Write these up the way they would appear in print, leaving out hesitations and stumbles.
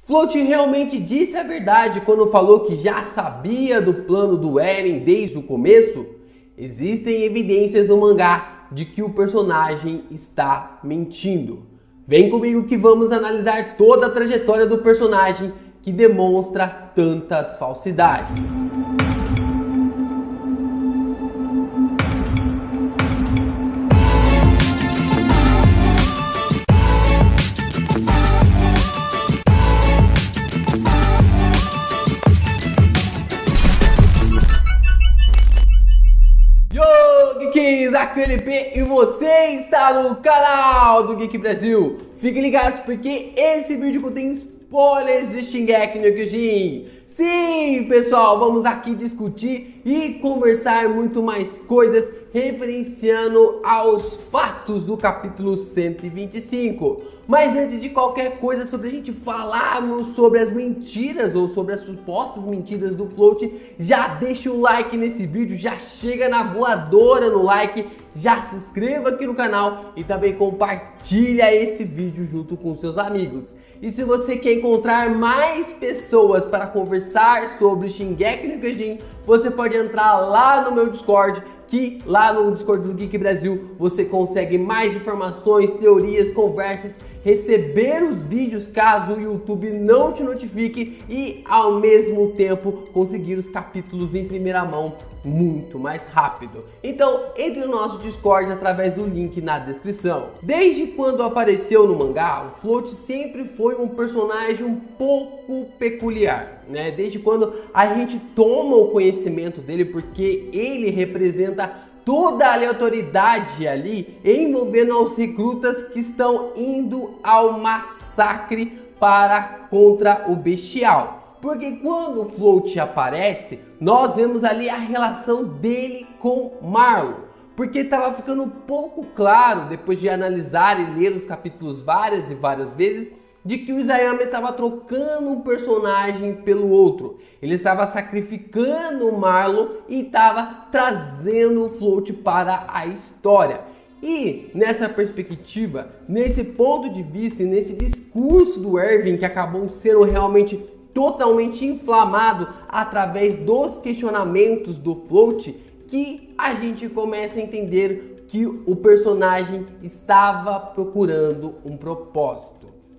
Float realmente disse a verdade quando falou que já sabia do plano do Eren desde o começo? Existem evidências no mangá de que o personagem está mentindo. Vem comigo que vamos analisar toda a trajetória do personagem que demonstra tantas falsidades. Geeks, aqui é o LP e você está no canal do Geek Brasil. Fiquem ligados porque esse vídeo contém spoilers de Shingeki no Kyojin. Sim, pessoal, vamos aqui discutir e conversar muito mais coisas referenciando aos fatos do capítulo 125. Mas antes de qualquer coisa sobre a gente falarmos sobre as mentiras ou sobre as supostas mentiras do Float, já deixa o like nesse vídeo, já chega na voadora no like, já se inscreva aqui no canal e também compartilha esse vídeo junto com seus amigos. E se você quer encontrar mais pessoas para conversar sobre Shingeki no Kyojin, você pode entrar lá no meu Discord, que lá no Discord do Geek Brasil você consegue mais informações, teorias, conversas, receber os vídeos caso o YouTube não te notifique e ao mesmo tempo conseguir os capítulos em primeira mão muito mais rápido. Então entre no nosso Discord através do link na descrição. Desde quando apareceu no mangá, o Float sempre foi um personagem um pouco peculiar, né? Desde quando a gente toma o conhecimento dele, porque ele representa toda a aleatoriedade ali envolvendo aos recrutas que estão indo ao massacre contra o Bestial. Porque quando o Float aparece, nós vemos ali a relação dele com Marlow. Porque estava ficando um pouco claro, depois de analisar e ler os capítulos várias e várias vezes, de que o Isayama estava trocando um personagem pelo outro. Ele estava sacrificando o Marlow e estava trazendo o Float para a história. E nessa perspectiva, nesse ponto de vista e nesse discurso do Erwin, que acabou sendo realmente totalmente inflamado através dos questionamentos do Float, que a gente começa a entender que o personagem estava procurando um propósito.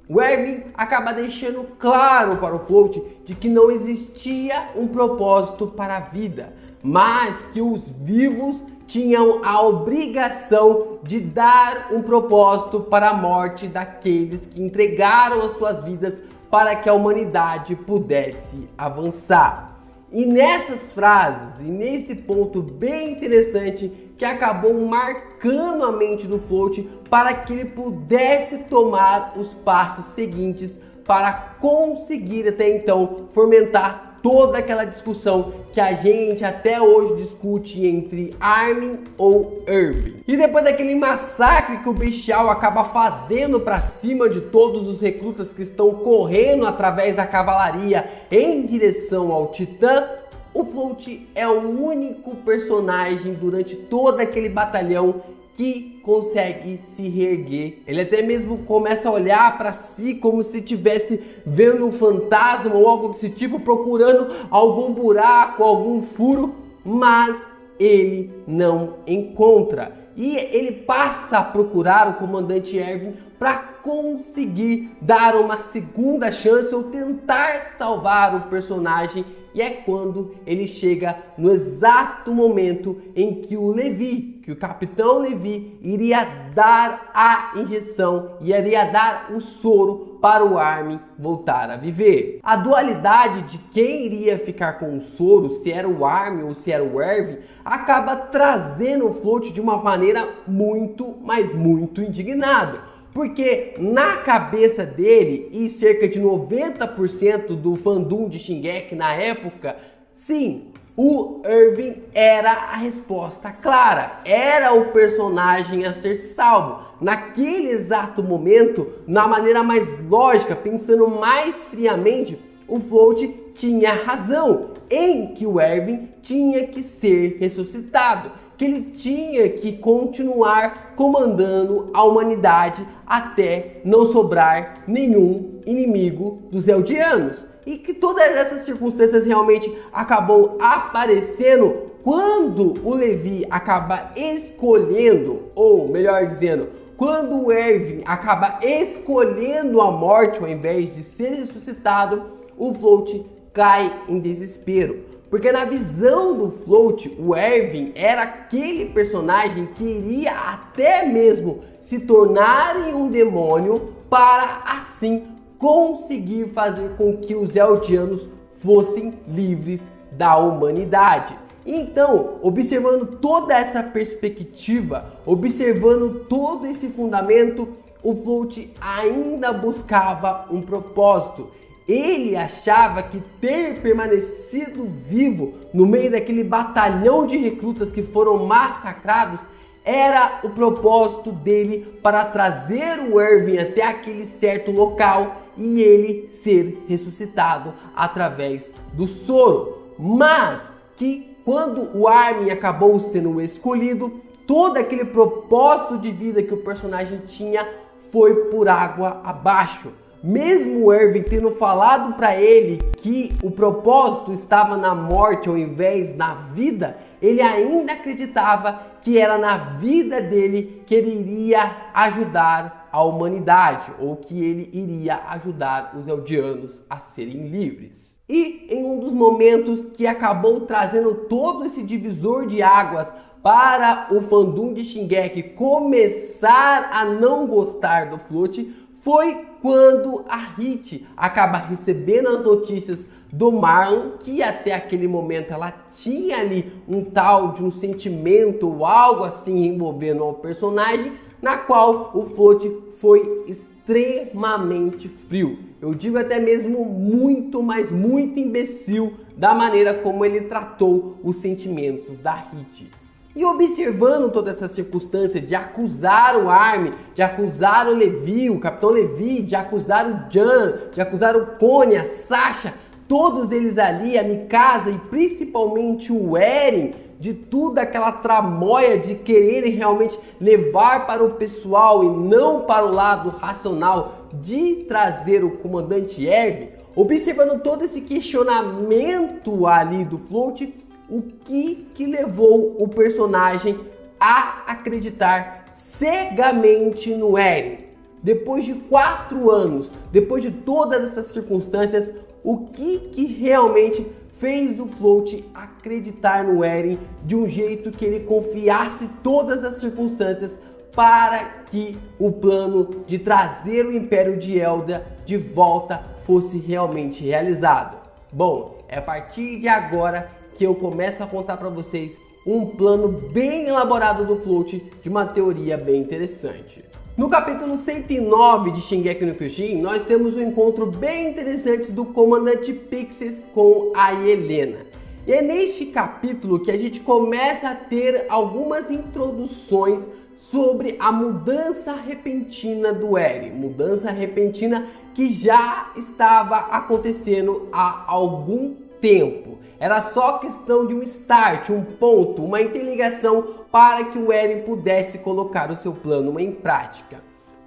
O Erwin acaba deixando claro para o Float de que não existia um propósito para a vida, mas que os vivos tinham a obrigação de dar um propósito para a morte daqueles que entregaram as suas vidas para que a humanidade pudesse avançar. E nessas frases, e nesse ponto bem interessante que acabou marcando a mente do Float para que ele pudesse tomar os passos seguintes para conseguir até então fomentar toda aquela discussão que a gente até hoje discute entre Armin ou Erwin. E depois daquele massacre que o Bestial acaba fazendo para cima de todos os recrutas que estão correndo através da cavalaria em direção ao Titã, o Float é o único personagem durante todo aquele batalhão que consegue se reerguer. Ele até mesmo começa a olhar para si como se estivesse vendo um fantasma ou algo desse tipo, procurando algum buraco, algum furo, mas ele não encontra. E ele passa a procurar o comandante Erwin para conseguir dar uma segunda chance ou tentar salvar o personagem. E é quando ele chega no exato momento em que o Levi, que o Capitão Levi, iria dar a injeção e iria dar o soro para o Armin voltar a viver. A dualidade de quem iria ficar com o soro, se era o Armin ou se era o Erwin, acaba trazendo o Float de uma maneira muito, mas muito indignado. Porque na cabeça dele e cerca de 90% do fandom de Shingeki na época, sim, o Erwin era a resposta clara, era o personagem a ser salvo. Naquele exato momento, na maneira mais lógica, pensando mais friamente, o Float tinha razão em que o Erwin tinha que ser ressuscitado. que ele tinha que continuar comandando a humanidade até não sobrar nenhum inimigo dos Eldianos. E que todas essas circunstâncias realmente acabam aparecendo quando o Levi acaba escolhendo, ou melhor dizendo, quando o Erwin acaba escolhendo a morte ao invés de ser ressuscitado, o Float cai em desespero. Porque na visão do Float, o Erwin era aquele personagem que iria até mesmo se tornar em um demônio para assim conseguir fazer com que os Eldianos fossem livres da humanidade. Então, observando toda essa perspectiva, observando todo esse fundamento, o Float ainda buscava um propósito. Ele achava que ter permanecido vivo no meio daquele batalhão de recrutas que foram massacrados era o propósito dele para trazer o Erwin até aquele certo local e ele ser ressuscitado através do soro. Mas que quando o Armin acabou sendo escolhido, todo aquele propósito de vida que o personagem tinha foi por água abaixo. Mesmo o Erwin tendo falado para ele que o propósito estava na morte ao invés na vida, ele ainda acreditava que era na vida dele que ele iria ajudar a humanidade, ou que ele iria ajudar os Eldianos a serem livres. E em um dos momentos que acabou trazendo todo esse divisor de águas para o fandom de Shingeki começar a não gostar do Float, foi quando a Hit acaba recebendo as notícias do Marlon, que até aquele momento ela tinha ali um tal de um sentimento ou algo assim envolvendo o personagem, na qual o Float foi extremamente frio. Eu digo até mesmo muito, mas muito imbecil da maneira como ele tratou os sentimentos da Hit. E observando toda essa circunstância de acusar o Armin, de acusar o Levi, o Capitão Levi, de acusar o Jan, de acusar o Connie, a Sasha, todos eles ali, a Mikasa e principalmente o Eren, de tudo aquela tramóia de quererem realmente levar para o pessoal e não para o lado racional de trazer o comandante Erwin, observando todo esse questionamento ali do Float, o que levou o personagem a acreditar cegamente no Eren? Depois de 4 anos, depois de todas essas circunstâncias, o que realmente fez o Float acreditar no Eren de um jeito que ele confiasse todas as circunstâncias para que o plano de trazer o Império de Eldia de volta fosse realmente realizado? Bom, é a partir de agora que eu começo a contar para vocês um plano bem elaborado do Float de uma teoria bem interessante. No capítulo 109 de Shingeki no Kyojin, nós temos um encontro bem interessante do comandante Pixis com a Helena. E é neste capítulo que a gente começa a ter algumas introduções sobre a mudança repentina do Eren. Mudança repentina que já estava acontecendo há algum tempo. Era só questão de um start, um ponto, uma interligação para que o Eren pudesse colocar o seu plano em prática.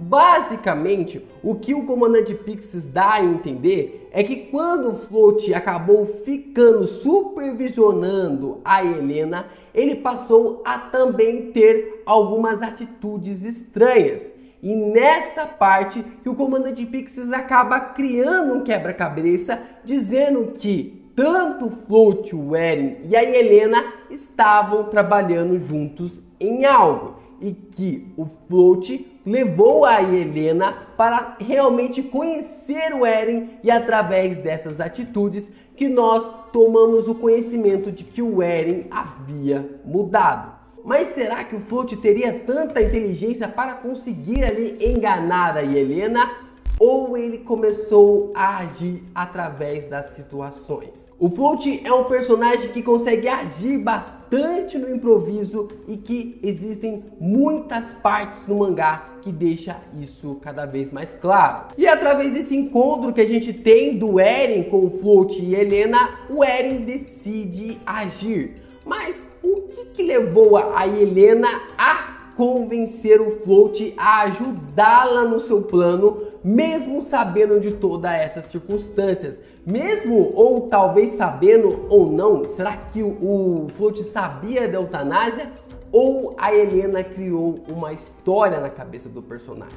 Basicamente, o que o comandante Pixis dá a entender é que quando o Float acabou ficando supervisionando a Helena, ele passou a também ter algumas atitudes estranhas. E nessa parte que o comandante Pixis acaba criando um quebra-cabeça, dizendo que tanto o Float, o Eren e a Helena estavam trabalhando juntos em algo. E que o Float levou a Helena para realmente conhecer o Eren, e através dessas atitudes que nós tomamos o conhecimento de que o Eren havia mudado. Mas será que o Float teria tanta inteligência para conseguir ali enganar a Helena? Ou ele começou a agir através das situações? O Float é um personagem que consegue agir bastante no improviso e que existem muitas partes no mangá que deixa isso cada vez mais claro. E através desse encontro que a gente tem do Eren com o Float e Helena, o Eren decide agir. Mas o que levou a Helena a convencer o Float a ajudá-la no seu plano, mesmo sabendo de todas essas circunstâncias? Mesmo ou talvez sabendo ou não, será que o Float sabia da eutanásia ou a Helena criou uma história na cabeça do personagem?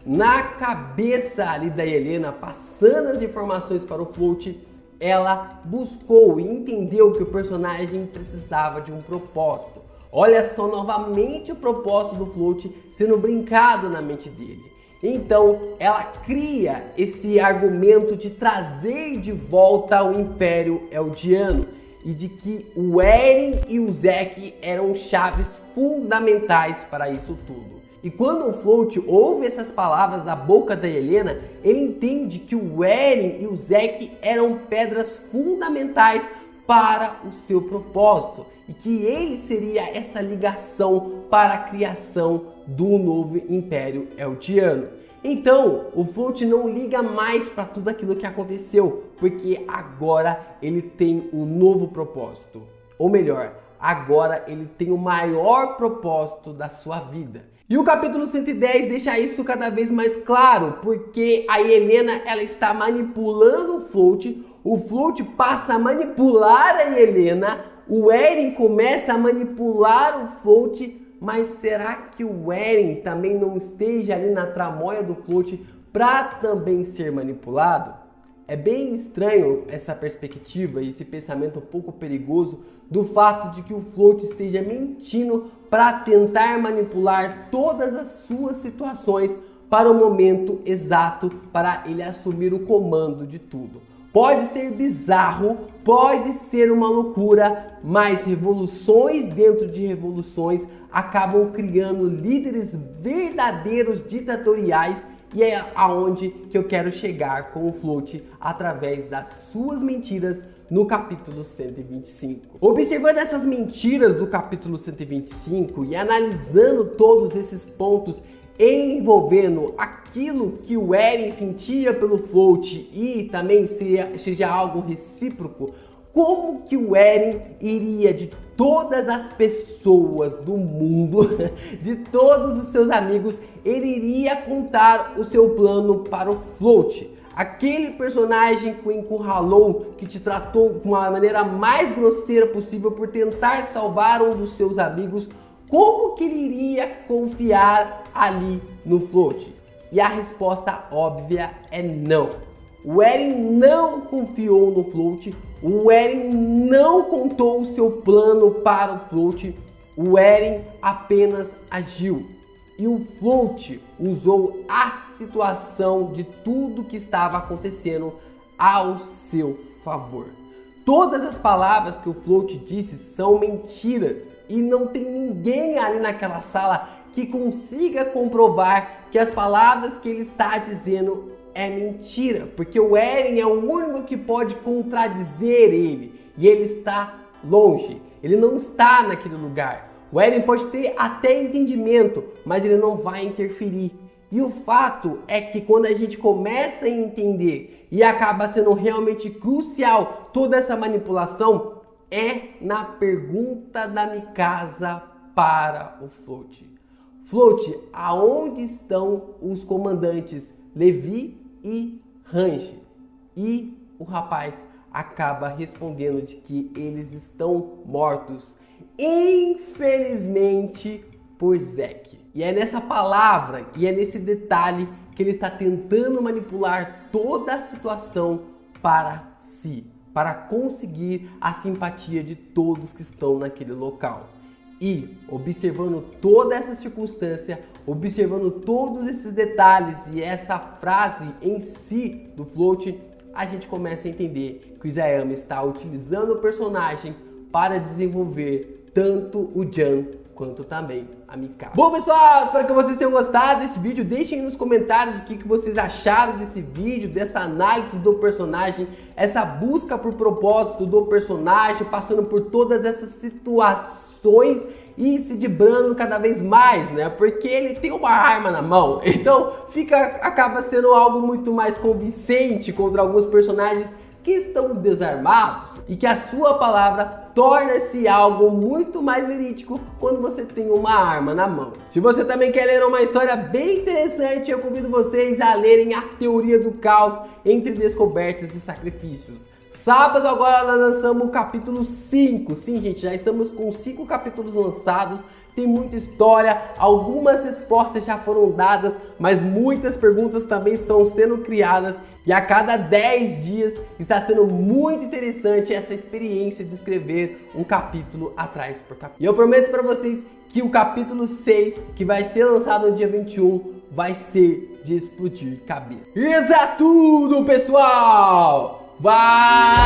Na cabeça ali da Helena, passando as informações para o Float, ela buscou e entendeu que o personagem precisava de um propósito. Olha só novamente o propósito do Float sendo brincado na mente dele. Então ela cria esse argumento de trazer de volta o Império Eldiano e de que o Eren e o Zack eram chaves fundamentais para isso tudo. E quando o Float ouve essas palavras da boca da Helena, ele entende que o Eren e o Zack eram pedras fundamentais para o seu propósito e que ele seria essa ligação para a criação do novo Império Eldiano. Então, o Float não liga mais para tudo aquilo que aconteceu, porque agora ele tem um novo propósito. Ou melhor, agora ele tem o maior propósito da sua vida. E o capítulo 110 deixa isso cada vez mais claro, porque a Helena ela está manipulando o Float passa a manipular a Helena, o Eren começa a manipular o Float, mas será que o Eren também não esteja ali na tramóia do Float para também ser manipulado? É bem estranho essa perspectiva e esse pensamento um pouco perigoso do fato de que o Float esteja mentindo para tentar manipular todas as suas situações para o momento exato para ele assumir o comando de tudo. Pode ser bizarro, pode ser uma loucura, mas revoluções dentro de revoluções acabam criando líderes verdadeiros ditatoriais. E é aonde que eu quero chegar com o Float através das suas mentiras no capítulo 125. Observando essas mentiras do capítulo 125 e analisando todos esses pontos envolvendo aquilo que o Eren sentia pelo Float e também seja algo recíproco, como que o Eren iria de todas as pessoas do mundo, de todos os seus amigos, ele iria contar o seu plano para o Float? Aquele personagem que o encurralou, que te tratou de uma maneira mais grosseira possível por tentar salvar um dos seus amigos, como que ele iria confiar ali no Float? E a resposta óbvia é não. O Eren não confiou no Float, o Eren não contou o seu plano para o Float, o Eren apenas agiu. E o Float usou a situação de tudo que estava acontecendo ao seu favor. Todas as palavras que o Float disse são mentiras e não tem ninguém ali naquela sala que consiga comprovar que as palavras que ele está dizendo é mentira, porque o Eren é o único que pode contradizer ele e ele está longe, ele não está naquele lugar. O Eren pode ter até entendimento, mas ele não vai interferir. E o fato é que quando a gente começa a entender e acaba sendo realmente crucial toda essa manipulação, é na pergunta da Mikasa para o Float. Float, aonde estão os comandantes Levi e Hange? E o rapaz acaba respondendo de que eles estão mortos, infelizmente, por Zack. E é nessa palavra e é nesse detalhe que ele está tentando manipular toda a situação para si, para conseguir a simpatia de todos que estão naquele local. E observando toda essa circunstância, observando todos esses detalhes e essa frase em si do Float, a gente começa a entender que o Isayama está utilizando o personagem para desenvolver tanto o Jan quanto também a Mikasa. Bom, pessoal, espero que vocês tenham gostado desse vídeo. Deixem aí nos comentários o que vocês acharam desse vídeo, dessa análise do personagem, essa busca por propósito do personagem, passando por todas essas situações e se debrando cada vez mais, né? Porque ele tem uma arma na mão, então acaba sendo algo muito mais convincente contra alguns personagens que estão desarmados e que a sua palavra torna-se algo muito mais verídico quando você tem uma arma na mão. Se você também quer ler uma história bem interessante, eu convido vocês a lerem A Teoria do Caos entre Descobertas e Sacrifícios. Sábado agora nós lançamos o capítulo 5. Sim, gente, já estamos com 5 capítulos lançados. Tem muita história, algumas respostas já foram dadas, mas muitas perguntas também estão sendo criadas. E a cada 10 dias está sendo muito interessante essa experiência de escrever um capítulo atrás por capítulo. E eu prometo para vocês que o capítulo 6, que vai ser lançado no dia 21, vai ser de explodir cabeça. Isso é tudo, pessoal! Valeu!